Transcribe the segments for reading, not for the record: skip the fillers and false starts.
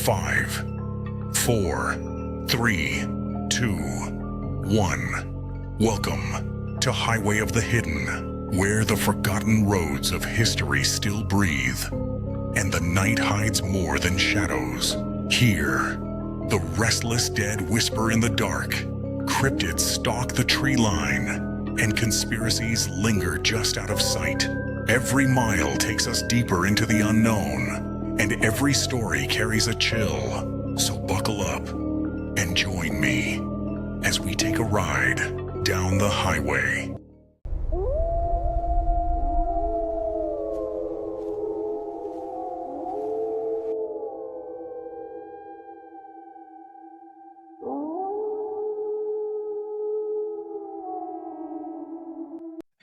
5, 4, 3, 2, 1. Welcome to Highway of the Hidden, where the forgotten roads of history still breathe, and the night hides more than shadows. Here, the restless dead whisper in the dark, cryptids stalk the tree line, and conspiracies linger just out of sight. Every mile takes us deeper into the unknown, and every story carries a chill. So buckle up and join me as we take a ride down the highway.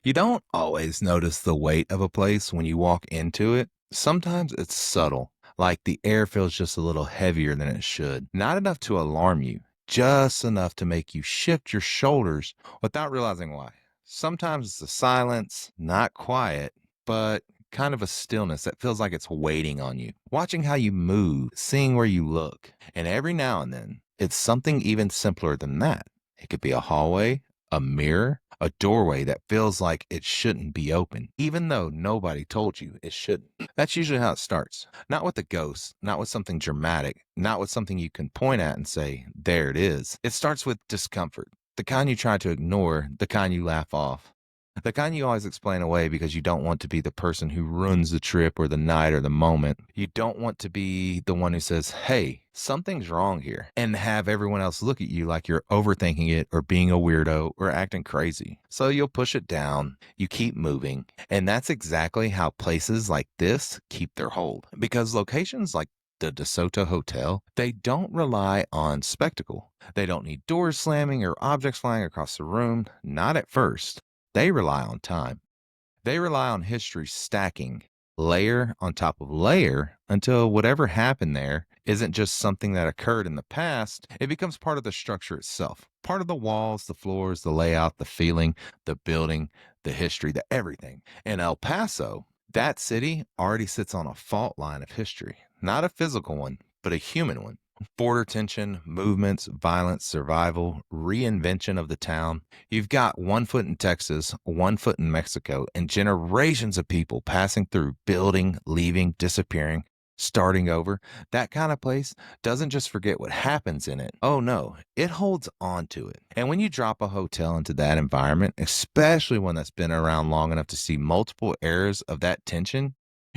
You don't always notice the weight of a place when you walk into it. Sometimes it's subtle, like the air feels just a little heavier than it should. Not enough to alarm you, just enough to make you shift your shoulders without realizing why. Sometimes it's a silence, not quiet, but kind of a stillness that feels like it's waiting on you. Watching how you move, seeing where you look, and every now and then, it's something even simpler than that. It could be a hallway, a mirror, a doorway that feels like it shouldn't be open, even though nobody told you it shouldn't. That's usually how it starts. Not with a ghost, not with something dramatic, not with something you can point at and say, there it is. It starts with discomfort, the kind you try to ignore, the kind you laugh off. The kind you always explain away because you don't want to be the person who ruins the trip or the night or the moment. You don't want to be the one who says, hey, something's wrong here, and have everyone else look at you like you're overthinking it or being a weirdo or acting crazy. So you'll push it down, you keep moving, and that's exactly how places like this keep their hold. Because locations like the DeSoto Hotel, they don't rely on spectacle. They don't need doors slamming or objects flying across the room, not at first. They rely on time. They rely on history stacking layer on top of layer until whatever happened there isn't just something that occurred in the past. It becomes part of the structure itself, part of the walls, the floors, the layout, the feeling, the building, the history, the everything. In El Paso, that city already sits on a fault line of history, not a physical one, but a human one. Border tension, movements, violence, survival, reinvention of the town. You've got 1 foot in Texas, 1 foot in Mexico, and generations of people passing through, building, leaving, disappearing, starting over. That kind of place doesn't just forget what happens in it. Oh no, it holds on to it. And when you drop a hotel into that environment, especially one that's been around long enough to see multiple eras of that tension,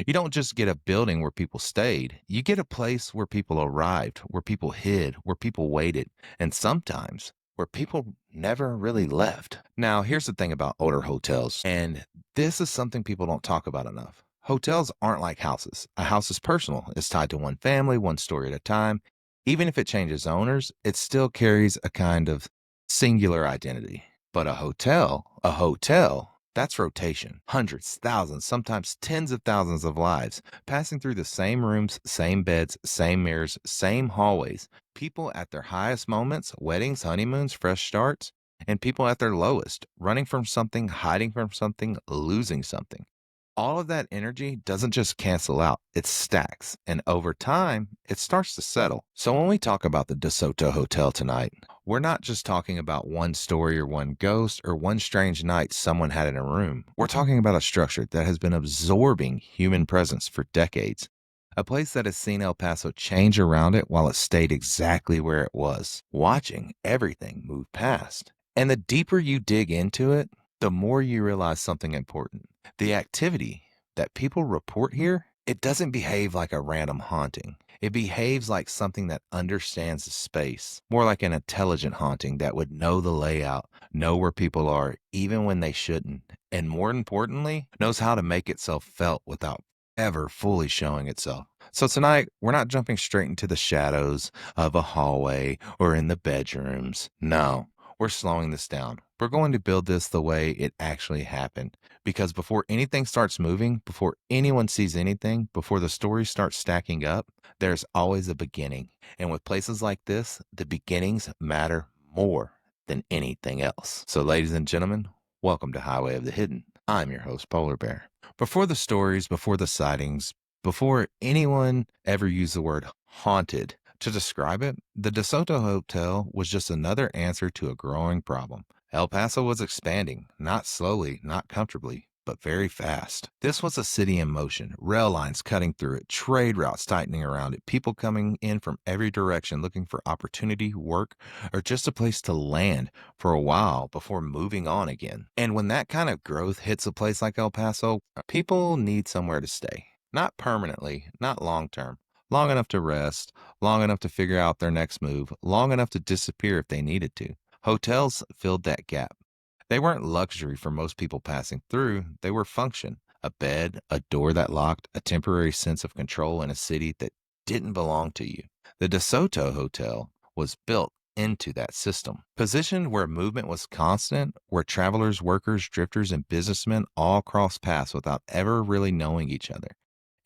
you don't just get a building where people stayed. You get a place where people arrived, where people hid, where people waited, and sometimes where people never really left. Now, here's the thing about older hotels, and this is something people don't talk about enough. Hotels aren't like houses. A house is personal. It's tied to one family, one story at a time. Even if it changes owners, it still carries a kind of singular identity. But a hotel, that's rotation. Hundreds, thousands, sometimes tens of thousands of lives passing through the same rooms, same beds, same mirrors, same hallways. People at their highest moments, weddings, honeymoons, fresh starts, and people at their lowest, running from something, hiding from something, losing something. All of that energy doesn't just cancel out, it stacks. And over time, it starts to settle. So when we talk about the DeSoto Hotel tonight, we're not just talking about one story or one ghost or one strange night someone had in a room. We're talking about a structure that has been absorbing human presence for decades. A place that has seen El Paso change around it while it stayed exactly where it was, watching everything move past. And the deeper you dig into it, the more you realize something important. The activity that people report here, it doesn't behave like a random haunting. It behaves like something that understands the space, more like an intelligent haunting that would know the layout, know where people are, even when they shouldn't, and more importantly, knows how to make itself felt without ever fully showing itself. So tonight, we're not jumping straight into the shadows of a hallway or in the bedrooms. No, we're slowing this down. We're going to build this the way it actually happened. Because before anything starts moving, before anyone sees anything, before the stories start stacking up, there's always a beginning. And with places like this, the beginnings matter more than anything else. So ladies and gentlemen, welcome to Highway of the Hidden. I'm your host, Polar Bear. Before the stories, before the sightings, before anyone ever used the word haunted. To describe it, the DeSoto Hotel was just another answer to a growing problem. El Paso was expanding, not slowly, not comfortably, but very fast. This was a city in motion, rail lines cutting through it, trade routes tightening around it, people coming in from every direction looking for opportunity, work, or just a place to land for a while before moving on again. And when that kind of growth hits a place like El Paso, people need somewhere to stay. Not permanently, not long term. Long enough to rest, long enough to figure out their next move, long enough to disappear if they needed to. Hotels filled that gap. They weren't luxury for most people passing through, they were function. A bed, a door that locked, a temporary sense of control in a city that didn't belong to you. The DeSoto Hotel was built into that system. Positioned where movement was constant, where travelers, workers, drifters, and businessmen all crossed paths without ever really knowing each other.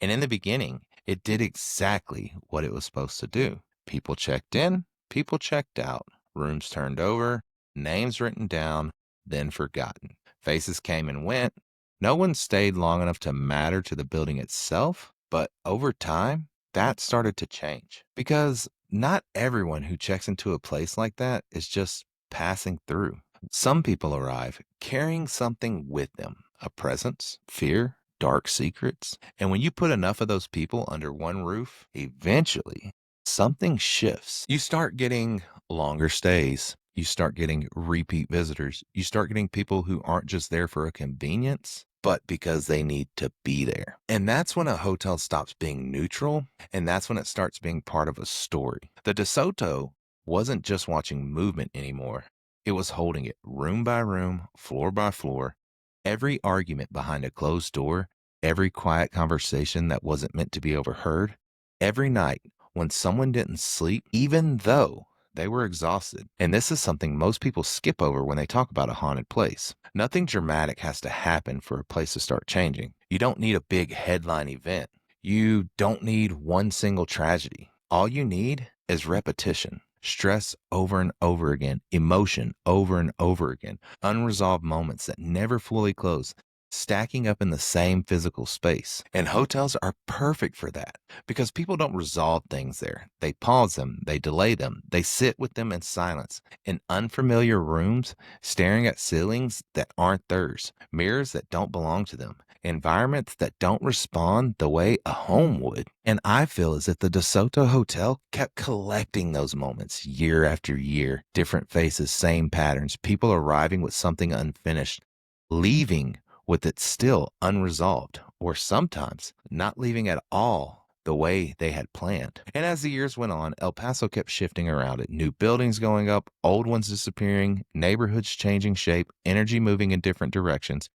And in the beginning, it did exactly what it was supposed to do. People checked in, people checked out, rooms turned over, names written down, then forgotten. Faces came and went. No one stayed long enough to matter to the building itself, but over time, that started to change. Because not everyone who checks into a place like that is just passing through. Some people arrive carrying something with them, a presence, fear, dark secrets. And when you put enough of those people under one roof, eventually something shifts. You start getting longer stays. You start getting repeat visitors. You start getting people who aren't just there for a convenience, but because they need to be there. And that's when a hotel stops being neutral, and that's when it starts being part of a story. The DeSoto wasn't just watching movement anymore. It was holding it room by room, floor by floor. Every argument behind a closed door, every quiet conversation that wasn't meant to be overheard, every night when someone didn't sleep, even though they were exhausted. And this is something most people skip over when they talk about a haunted place. Nothing dramatic has to happen for a place to start changing. You don't need a big headline event. You don't need one single tragedy. All you need is repetition. Stress over and over again, emotion over and over again, unresolved moments that never fully close, stacking up in the same physical space. And hotels are perfect for that because people don't resolve things there. They pause them, they delay them, they sit with them in silence, in unfamiliar rooms, staring at ceilings that aren't theirs, mirrors that don't belong to them, environments that don't respond the way a home would. And I feel as if the DeSoto Hotel kept collecting those moments year after year. Different faces, same patterns, people arriving with something unfinished, leaving with it still unresolved, or sometimes not leaving at all the way they had planned. And as the years went on, El Paso kept shifting around it. New buildings going up, old ones disappearing, neighborhoods changing shape, energy moving in different directions.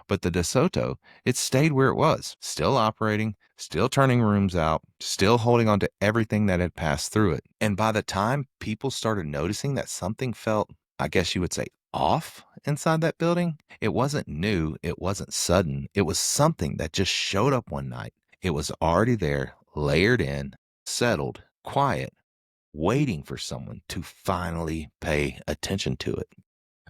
But the DeSoto, it stayed where it was, still operating, still turning rooms out, still holding on to everything that had passed through it. And by the time people started noticing that something felt, I guess you would say, off inside that building, it wasn't new, it wasn't sudden, it was something that just showed up one night. It was already there, layered in, settled, quiet, waiting for someone to finally pay attention to it.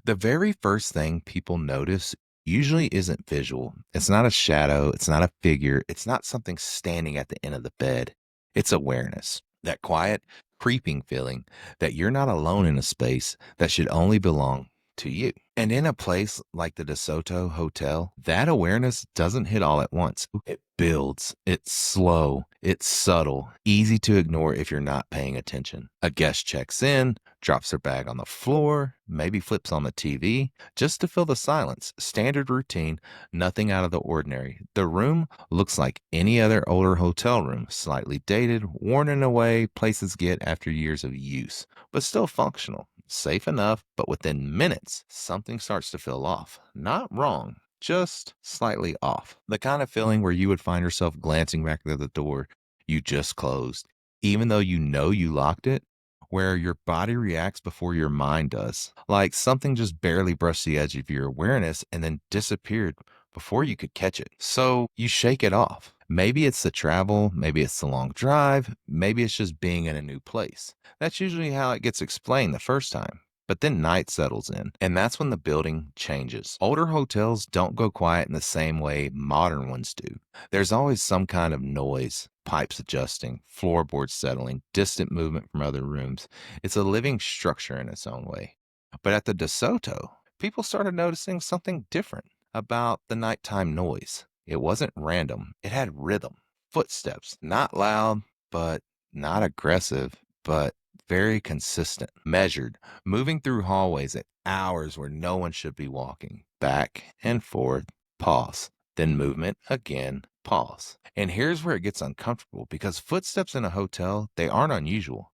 The very first thing people notice usually isn't visual. It's not a shadow. It's not a figure. It's not something standing at the end of the bed. It's awareness. That quiet, creeping feeling that you're not alone in a space that should only belong to you. And in a place like the DeSoto Hotel, that awareness doesn't hit all at once. It builds. It's slow. It's subtle. Easy to ignore if you're not paying attention. A guest checks in, drops their bag on the floor, maybe flips on the TV, just to fill the silence. Standard routine, nothing out of the ordinary. The room looks like any other older hotel room, slightly dated, worn in a way places get after years of use, but still functional. Safe enough, but within minutes, something starts to feel off. Not wrong, just slightly off. The kind of feeling where you would find yourself glancing back at the door you just closed, even though you know you locked it, where your body reacts before your mind does. Like something just barely brushed the edge of your awareness and then disappeared before you could catch it. So you shake it off. Maybe it's the travel, maybe it's the long drive, maybe it's just being in a new place. That's usually how it gets explained the first time. But then night settles in, and that's when the building changes. Older hotels don't go quiet in the same way modern ones do. There's always some kind of noise, pipes adjusting, floorboards settling, distant movement from other rooms. It's a living structure in its own way. But at the DeSoto, people started noticing something different about the nighttime noise. It wasn't random, it had rhythm. Footsteps, not loud, but not aggressive, but very consistent, measured, moving through hallways at hours where no one should be walking. Back and forth, pause. Then movement again, pause. And here's where it gets uncomfortable because footsteps in a hotel, they aren't unusual.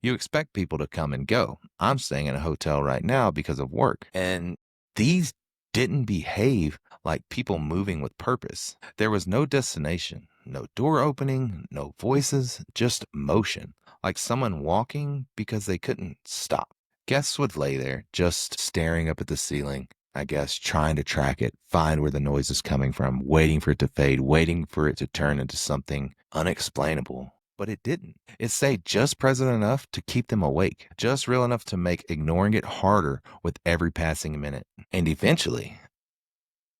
You expect people to come and go. I'm staying in a hotel right now because of work. And these didn't behave like people moving with purpose. There was no destination, no door opening, no voices, just motion, like someone walking because they couldn't stop. Guests would lay there, just staring up at the ceiling, I guess, trying to track it, find where the noise is coming from, waiting for it to fade, waiting for it to turn into something unexplainable. But it didn't. It stayed just present enough to keep them awake, just real enough to make ignoring it harder with every passing minute. And eventually,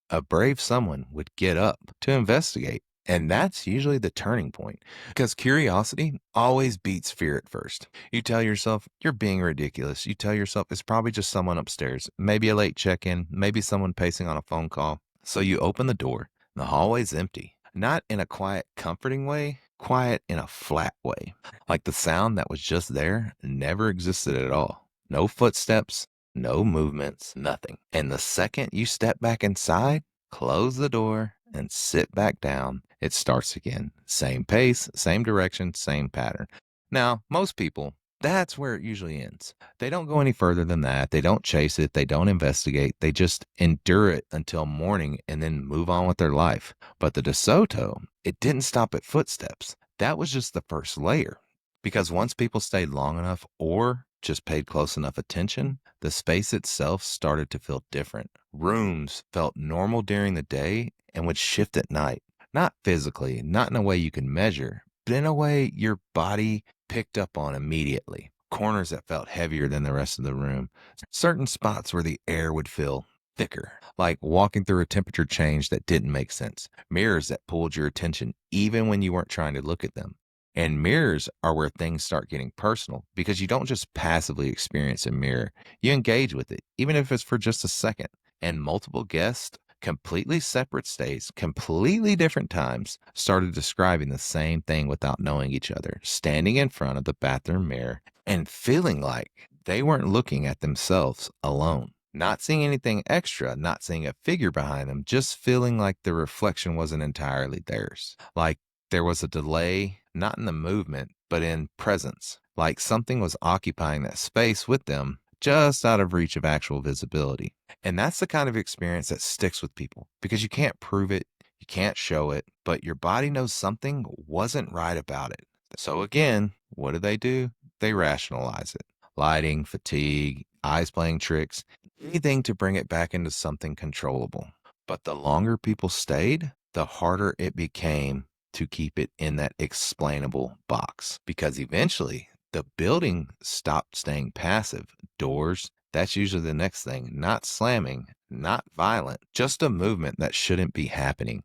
a brave someone would get up to investigate. And that's usually the turning point because curiosity always beats fear at first. You tell yourself you're being ridiculous. You tell yourself it's probably just someone upstairs, maybe a late check in, maybe someone pacing on a phone call. So you open the door, the hallway's empty, not in a quiet, comforting way, quiet in a flat way. Like the sound that was just there never existed at all. No footsteps, no movements, nothing. And the second you step back inside, close the door, and sit back down, it starts again. Same pace, same direction, same pattern. Now, most people, that's where it usually ends. They don't go any further than that. They don't chase it. They don't investigate. They just endure it until morning and then move on with their life. But the DeSoto, it didn't stop at footsteps. That was just the first layer. Because once people stayed long enough or just paid close enough attention, the space itself started to feel different. Rooms felt normal during the day and would shift at night. Not physically, not in a way you can measure, but in a way your body picked up on immediately. Corners that felt heavier than the rest of the room. Certain spots where the air would feel thicker, like walking through a temperature change that didn't make sense. Mirrors that pulled your attention even when you weren't trying to look at them. And mirrors are where things start getting personal because you don't just passively experience a mirror, you engage with it, even if it's for just a second. And multiple guests, completely separate stays, completely different times, started describing the same thing without knowing each other, standing in front of the bathroom mirror and feeling like they weren't looking at themselves alone. Not seeing anything extra, not seeing a figure behind them, just feeling like the reflection wasn't entirely theirs. Like there was a delay, not in the movement, but in presence. Like something was occupying that space with them, just out of reach of actual visibility. And that's the kind of experience that sticks with people because you can't prove it, you can't show it, but your body knows something wasn't right about it. So again, what do? They rationalize it. Lighting, fatigue, eyes playing tricks, anything to bring it back into something controllable. But the longer people stayed, the harder it became to keep it in that explainable box because eventually the building stopped staying passive. Doors, that's usually the next thing, not slamming, not violent, just a movement that shouldn't be happening.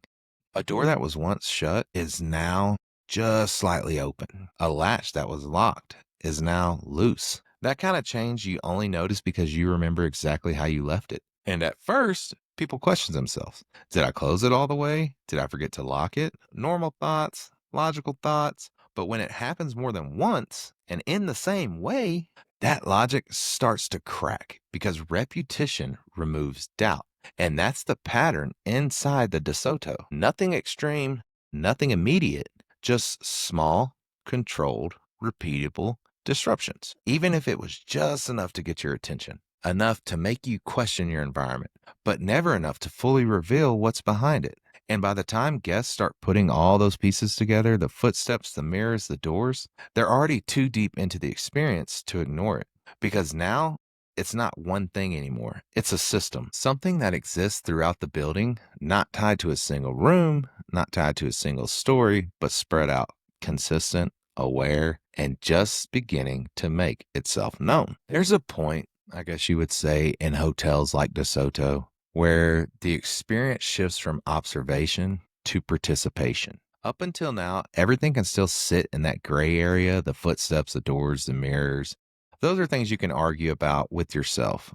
A door that was once shut is now just slightly open. A latch that was locked is now loose. That kind of change you only notice because you remember exactly how you left it. And at first, people question themselves. Did I close it all the way? Did I forget to lock it? Normal thoughts, logical thoughts. But when it happens more than once and in the same way, that logic starts to crack because repetition removes doubt. And that's the pattern inside the DeSoto. Nothing extreme, nothing immediate, just small, controlled, repeatable disruptions. Even if it was just enough to get your attention, enough to make you question your environment, but never enough to fully reveal what's behind it. And by the time guests start putting all those pieces together, the footsteps, the mirrors, the doors, they're already too deep into the experience to ignore it. Because now it's not one thing anymore. It's a system, something that exists throughout the building, not tied to a single room, not tied to a single story, but spread out, consistent, aware, and just beginning to make itself known. There's a point I guess you would say, in hotels like DeSoto, where the experience shifts from observation to participation. Up until now, everything can still sit in that gray area, the footsteps, the doors, the mirrors. Those are things you can argue about with yourself.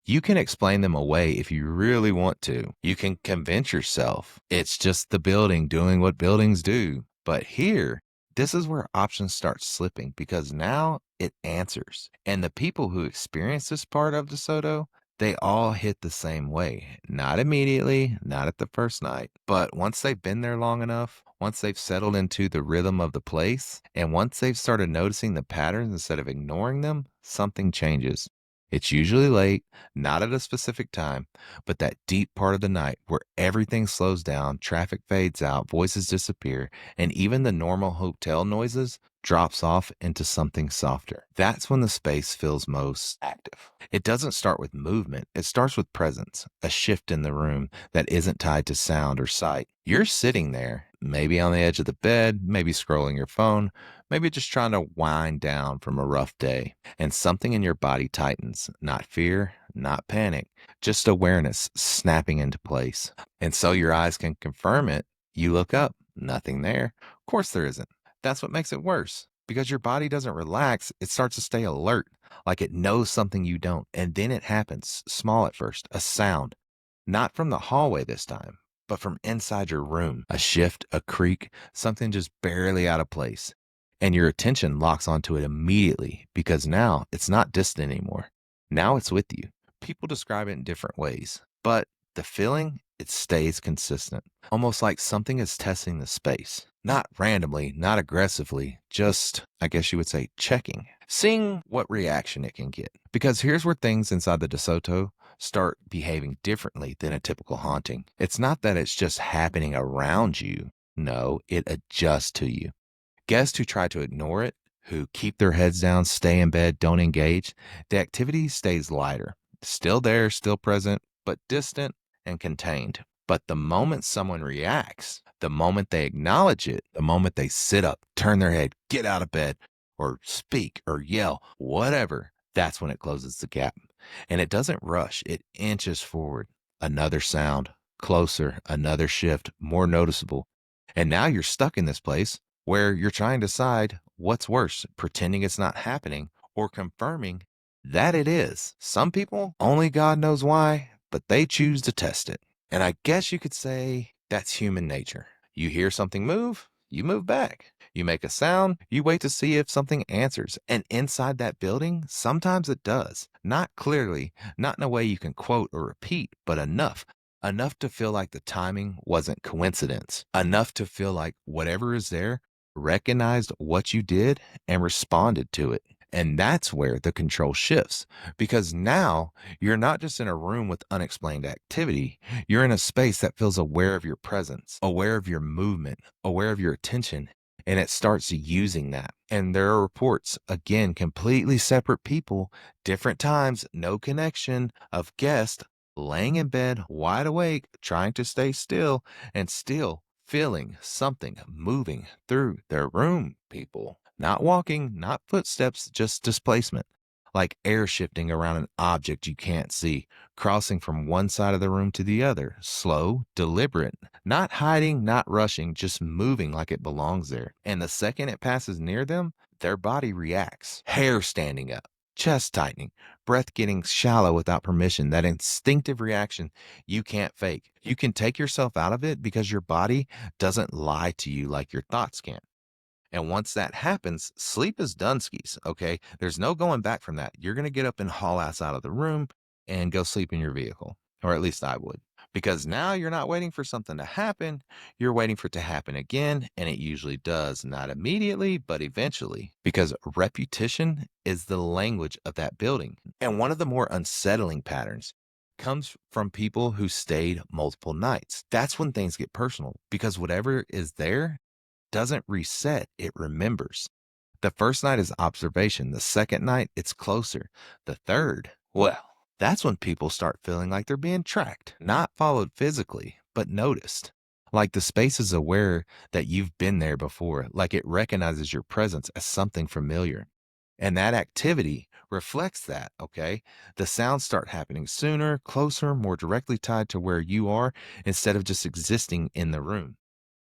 You can explain them away if you really want to. You can convince yourself it's just the building doing what buildings do. But here, this is where options start slipping because now it answers. And the people who experience this part of DeSoto, they all hit the same way. Not immediately, not at the first night, but once they've been there long enough, once they've settled into the rhythm of the place, and once they've started noticing the patterns instead of ignoring them, something changes. It's usually late, not at a specific time, but that deep part of the night where everything slows down, traffic fades out, voices disappear, and even the normal hotel noises drops off into something softer. That's when the space feels most active. It doesn't start with movement, it starts with presence, a shift in the room that isn't tied to sound or sight. You're sitting there, maybe on the edge of the bed, maybe scrolling your phone, maybe just trying to wind down from a rough day, and something in your body tightens, not fear, not panic, just awareness snapping into place. And so your eyes can confirm it. You look up, nothing there. Of course there isn't. That's what makes it worse. Because your body doesn't relax, it starts to stay alert, like it knows something you don't. And then it happens, small at first, a sound, not from the hallway this time, but from inside your room. A shift, a creak, something just barely out of place. And your attention locks onto it immediately because now it's not distant anymore. Now it's with you. People describe it in different ways, but the feeling, it stays consistent, almost like something is testing the space. Not randomly, not aggressively, just, I guess you would say, checking, seeing what reaction it can get. Because here's where things inside the DeSoto start behaving differently than a typical haunting. It's not that it's just happening around you. No, it adjusts to you. Guests who try to ignore it, who keep their heads down, stay in bed, don't engage, the activity stays lighter. Still there, still present, but distant and contained. But the moment someone reacts, the moment they acknowledge it, the moment they sit up, turn their head, get out of bed, or speak or yell, whatever, that's when it closes the gap. And it doesn't rush, it inches forward. Another sound, closer, another shift, more noticeable. And now you're stuck in this place where you're trying to decide what's worse, pretending it's not happening or confirming that it is. Some people, only God knows why, but they choose to test it. And I guess you could say that's human nature. You hear something move, you move back. You make a sound, you wait to see if something answers. And inside that building, sometimes it does. Not clearly, not in a way you can quote or repeat, but enough. Enough to feel like the timing wasn't coincidence. Enough to feel like whatever is there recognized what you did and responded to it. And that's where the control shifts because now you're not just in a room with unexplained activity. You're in a space that feels aware of your presence, aware of your movement, aware of your attention, and it starts using that. And there are reports, again, completely separate people, different times, no connection, of guests laying in bed, wide awake, trying to stay still, and still feeling something moving through their room, people. Not walking, not footsteps, just displacement. Like air shifting around an object you can't see, crossing from one side of the room to the other. Slow, deliberate, not hiding, not rushing, just moving like it belongs there. And the second it passes near them, their body reacts. Hair standing up, chest tightening, breath getting shallow without permission. That instinctive reaction you can't fake. You can take yourself out of it because your body doesn't lie to you like your thoughts can. And once that happens, sleep is done skis, okay? There's no going back from that. You're going to get up and haul ass out of the room and go sleep in your vehicle, or at least I would. Because now you're not waiting for something to happen, you're waiting for it to happen again, and it usually does, not immediately, but eventually. Because repetition is the language of that building. And one of the more unsettling patterns comes from people who stayed multiple nights. That's when things get personal, because whatever is there doesn't reset, it remembers. The first night is observation. The second night, it's closer. The third, well, that's when people start feeling like they're being tracked, not followed physically, but noticed. Like the space is aware that you've been there before, like it recognizes your presence as something familiar. And that activity reflects that, okay? The sounds start happening sooner, closer, more directly tied to where you are instead of just existing in the room.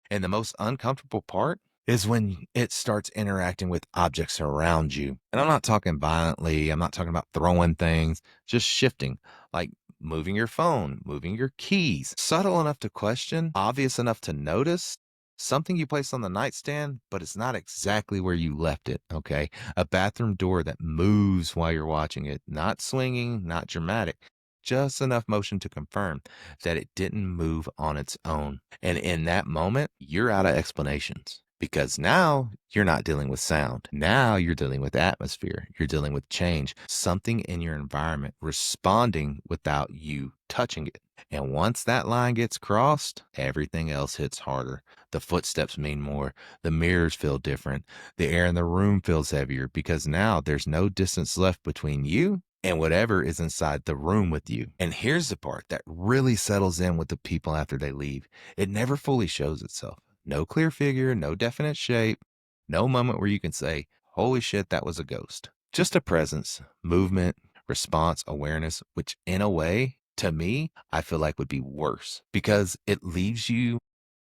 And the most uncomfortable part is when it starts interacting with objects around you. And I'm not talking violently, I'm not talking about throwing things, just shifting, like moving your phone, moving your keys. Subtle enough to question, obvious enough to notice. Something you place on the nightstand, but it's not exactly where you left it, okay? A bathroom door that moves while you're watching it, not swinging, not dramatic, just enough motion to confirm that it didn't move on its own. And in that moment, you're out of explanations because now you're not dealing with sound. Now you're dealing with atmosphere. You're dealing with change, something in your environment responding without you touching it. And once that line gets crossed, everything else hits harder. The footsteps mean more. The mirrors feel different. The air in the room feels heavier because now there's no distance left between you and whatever is inside the room with you. And here's the part that really settles in with the people after they leave. It never fully shows itself. No clear figure, no definite shape, no moment where you can say, holy shit, that was a ghost. Just a presence, movement, response, awareness, which in a way, to me, I feel like would be worse because it leaves you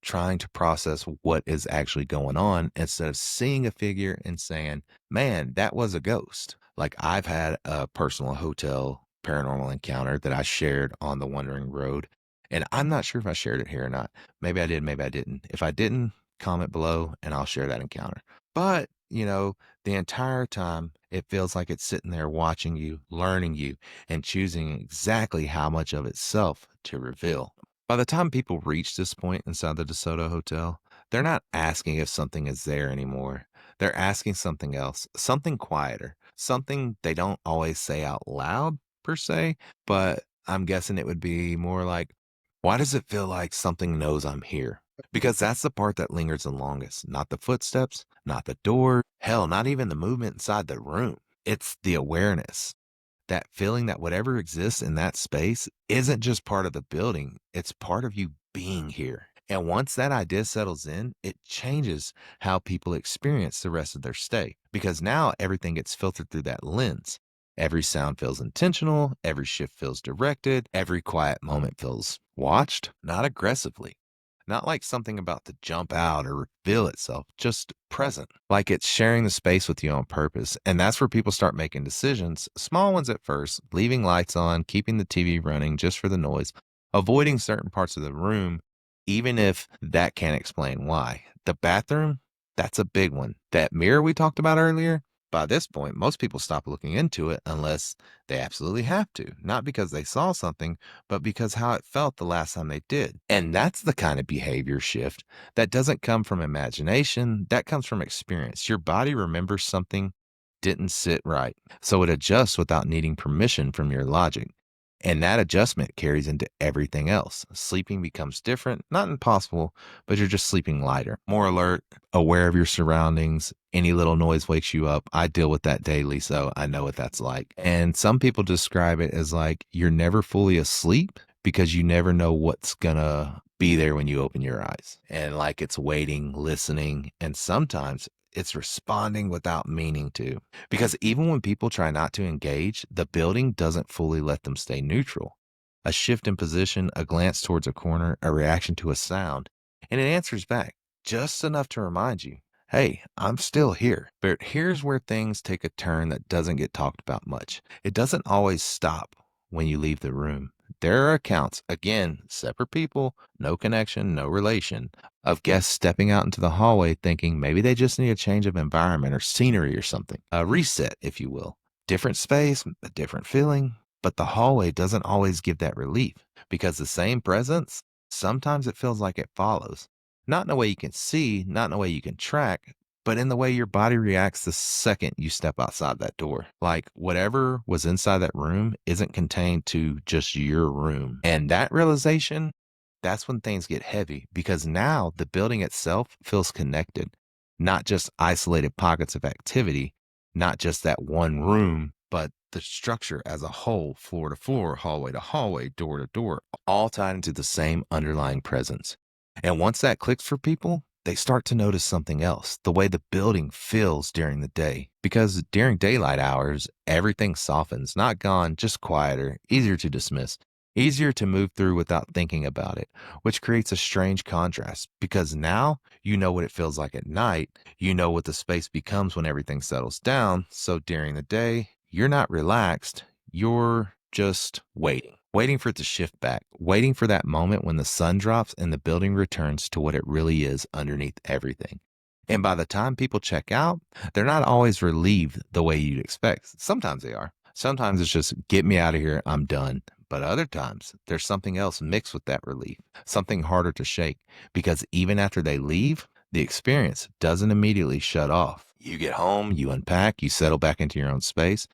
trying to process what is actually going on instead of seeing a figure and saying, man, that was a ghost. Like I've had a personal hotel paranormal encounter that I shared on the Wandering Road. And I'm not sure if I shared it here or not. Maybe I did, maybe I didn't. If I didn't, comment below and I'll share that encounter. But, the entire time it feels like it's sitting there watching you, learning you, and choosing exactly how much of itself to reveal. By the time people reach this point inside the DeSoto Hotel, they're not asking if something is there anymore. They're asking something else, something quieter, something they don't always say out loud, per se, but I'm guessing it would be more like, why does it feel like something knows I'm here? Because that's the part that lingers the longest, not the footsteps, not the door, hell, not even the movement inside the room. It's the awareness, that feeling that whatever exists in that space isn't just part of the building, it's part of you being here. And once that idea settles in, it changes how people experience the rest of their stay because now everything gets filtered through that lens. Every sound feels intentional, every shift feels directed, every quiet moment feels watched, not aggressively. Not like something about to jump out or reveal itself, just present, like it's sharing the space with you on purpose. And that's where people start making decisions, small ones at first, leaving lights on, keeping the TV running just for the noise, avoiding certain parts of the room, even if that can't explain why. The bathroom, that's a big one. That mirror we talked about earlier, by this point, most people stop looking into it unless they absolutely have to, not because they saw something, but because how it felt the last time they did. And that's the kind of behavior shift that doesn't come from imagination, that comes from experience. Your body remembers something didn't sit right, so it adjusts without needing permission from your logic. And that adjustment carries into everything else. Sleeping becomes different, not impossible, but you're just sleeping lighter, more alert, aware of your surroundings. Any little noise wakes you up. I deal with that daily, so I know what that's like. And some people describe it as like you're never fully asleep because you never know what's gonna be there when you open your eyes. And like it's waiting, listening, and sometimes it's responding without meaning to. Because even when people try not to engage, the building doesn't fully let them stay neutral. A shift in position, a glance towards a corner, a reaction to a sound, and it answers back just enough to remind you, hey, I'm still here. But here's where things take a turn that doesn't get talked about much. It doesn't always stop when you leave the room. There are accounts, again, separate people, no connection, no relation, of guests stepping out into the hallway thinking maybe they just need a change of environment or scenery or something, a reset, if you will. Different space, a different feeling, but the hallway doesn't always give that relief because the same presence, sometimes it feels like it follows. Not in a way you can see, not in a way you can track, but in the way your body reacts the second you step outside that door. Like whatever was inside that room isn't contained to just your room. And that realization, that's when things get heavy because now the building itself feels connected, not just isolated pockets of activity, not just that one room, but the structure as a whole, floor to floor, hallway to hallway, door to door, all tied into the same underlying presence. And once that clicks for people, they start to notice something else, the way the building feels during the day. Because during daylight hours, everything softens, not gone, just quieter, easier to dismiss, easier to move through without thinking about it, which creates a strange contrast. Because now you know what it feels like at night, you know what the space becomes when everything settles down. So during the day, you're not relaxed, you're just waiting for it to shift back, waiting for that moment when the sun drops and the building returns to what it really is underneath everything. And by the time people check out, they're not always relieved the way you'd expect. Sometimes they are. Sometimes it's just, get me out of here, I'm done. But other times, there's something else mixed with that relief, something harder to shake, because even after they leave, the experience doesn't immediately shut off. You get home, you unpack, you settle back into your own space,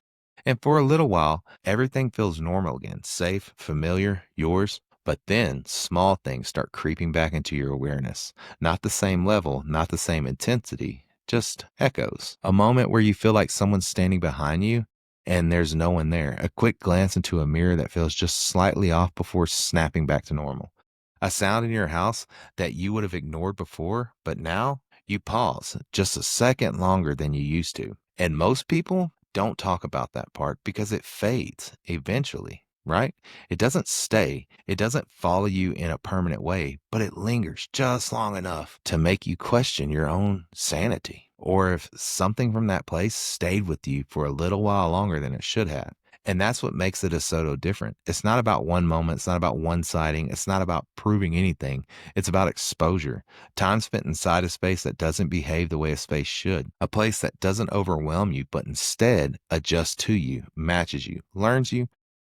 and for a little while, everything feels normal again, safe, familiar, yours. But then small things start creeping back into your awareness. Not the same level, not the same intensity, just echoes. A moment where you feel like someone's standing behind you and there's no one there. A quick glance into a mirror that feels just slightly off before snapping back to normal. A sound in your house that you would have ignored before, but now you pause just a second longer than you used to. And most people don't talk about that part because it fades eventually, right? It doesn't stay, it doesn't follow you in a permanent way, but it lingers just long enough to make you question your own sanity, or if something from that place stayed with you for a little while longer than it should have. And that's what makes the DeSoto different. It's not about one moment. It's not about one sighting. It's not about proving anything. It's about exposure. Time spent inside a space that doesn't behave the way a space should. A place that doesn't overwhelm you, but instead adjusts to you, matches you, learns you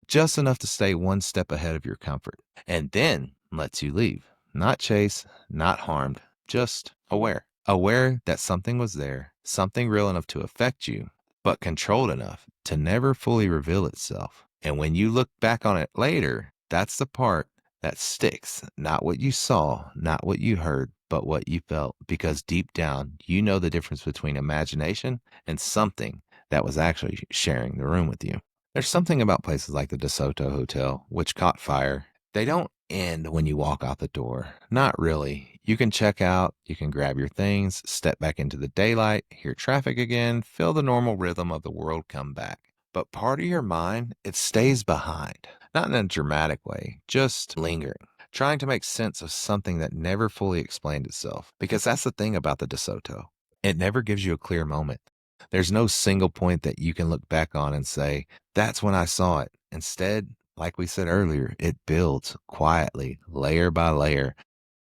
just enough to stay one step ahead of your comfort. And then lets you leave. Not chase, not harmed, just aware. Aware that something was there, something real enough to affect you, but controlled enough to never fully reveal itself. And when you look back on it later, that's the part that sticks. Not what you saw, not what you heard, but what you felt. Because deep down, you know the difference between imagination and something that was actually sharing the room with you. There's something about places like the DeSoto Hotel, which caught fire. They don't end when you walk out the door. Not really. You can check out, you can grab your things, step back into the daylight, hear traffic again, feel the normal rhythm of the world come back. But part of your mind, it stays behind. Not in a dramatic way, just lingering, trying to make sense of something that never fully explained itself. Because that's the thing about the DeSoto. It never gives you a clear moment. There's no single point that you can look back on and say, that's when I saw it. Instead, like we said earlier, it builds quietly, layer by layer,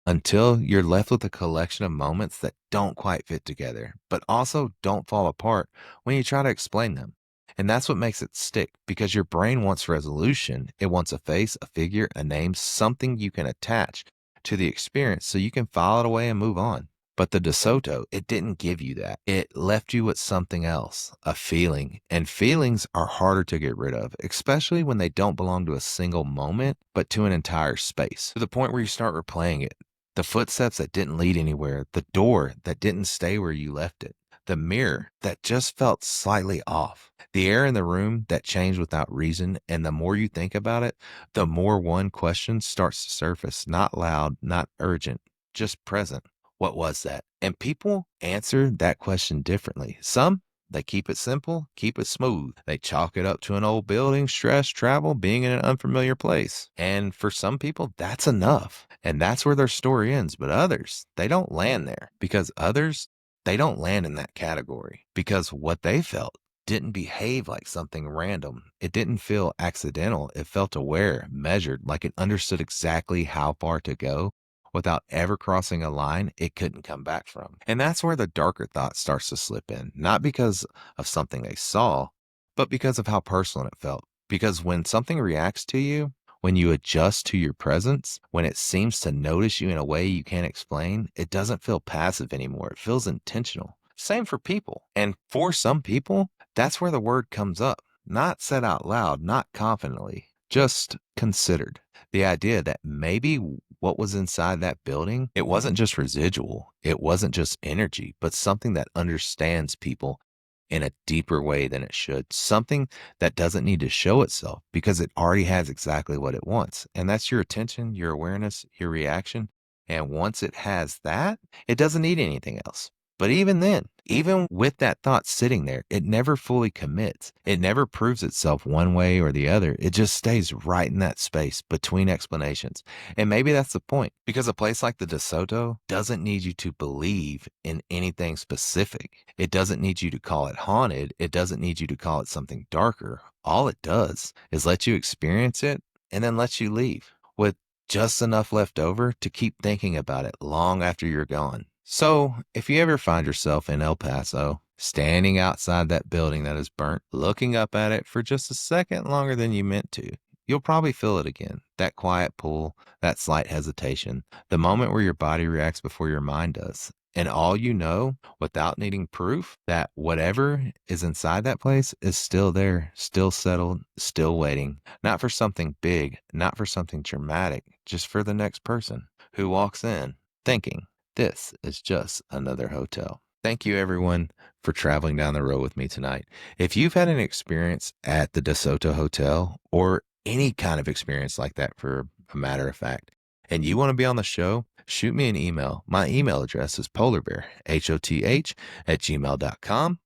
until you're left with a collection of moments that don't quite fit together, but also don't fall apart when you try to explain them. And that's what makes it stick, because your brain wants resolution. It wants a face, a figure, a name, something you can attach to the experience so you can file it away and move on. But the DeSoto, it didn't give you that. It left you with something else, a feeling. And feelings are harder to get rid of, especially when they don't belong to a single moment, but to an entire space, to the point where you start replaying it. The footsteps that didn't lead anywhere, the door that didn't stay where you left it, the mirror that just felt slightly off, the air in the room that changed without reason. And the more you think about it, the more one question starts to surface, not loud, not urgent, just present. What was that? And people answer that question differently. Some, they keep it simple, keep it smooth. They chalk it up to an old building, stress, travel, being in an unfamiliar place. And for some people, that's enough. And that's where their story ends. But others, they don't land there, because others, they don't land in that category, because what they felt didn't behave like something random. It didn't feel accidental. It felt aware, measured, like it understood exactly how far to go without ever crossing a line it couldn't come back from. And that's where the darker thought starts to slip in, not because of something they saw, but because of how personal it felt. Because when something reacts to you, when you adjust to your presence, when it seems to notice you in a way you can't explain, it doesn't feel passive anymore. It feels intentional. Same for people. And for some people, that's where the word comes up, not said out loud, not confidently, just considered. The idea that maybe what was inside that building, it wasn't just residual, it wasn't just energy, but something that understands people in a deeper way than it should. Something that doesn't need to show itself because it already has exactly what it wants. And that's your attention, your awareness, your reaction. And once it has that, it doesn't need anything else. But even then, even with that thought sitting there, it never fully commits. It never proves itself one way or the other. It just stays right in that space between explanations. And maybe that's the point, because a place like the DeSoto doesn't need you to believe in anything specific. It doesn't need you to call it haunted. It doesn't need you to call it something darker. All it does is let you experience it and then let you leave with just enough left over to keep thinking about it long after you're gone. So, if you ever find yourself in El Paso, standing outside that building that is burnt, looking up at it for just a second longer than you meant to, you'll probably feel it again. That quiet pull, that slight hesitation, the moment where your body reacts before your mind does. And all you know, without needing proof, that whatever is inside that place is still there, still settled, still waiting. Not for something big, not for something dramatic, just for the next person who walks in thinking, this is just another hotel. Thank you, everyone, for traveling down the road with me tonight. If you've had an experience at the DeSoto Hotel, or any kind of experience like that for a matter of fact, and you want to be on the show, shoot me an email. My email address is polarbear, HOTH, @gmail.com.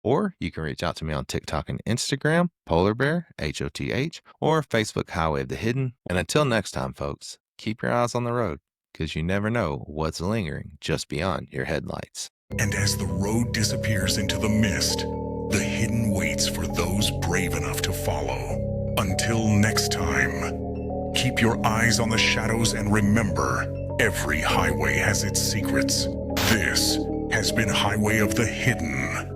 Or you can reach out to me on TikTok and Instagram, polarbear, HOTH, or Facebook Highway of the Hidden. And until next time, folks, keep your eyes on the road, because you never know what's lingering just beyond your headlights. And as the road disappears into the mist, the hidden waits for those brave enough to follow. Until next time, keep your eyes on the shadows and remember, every highway has its secrets. This has been Highway of the Hidden.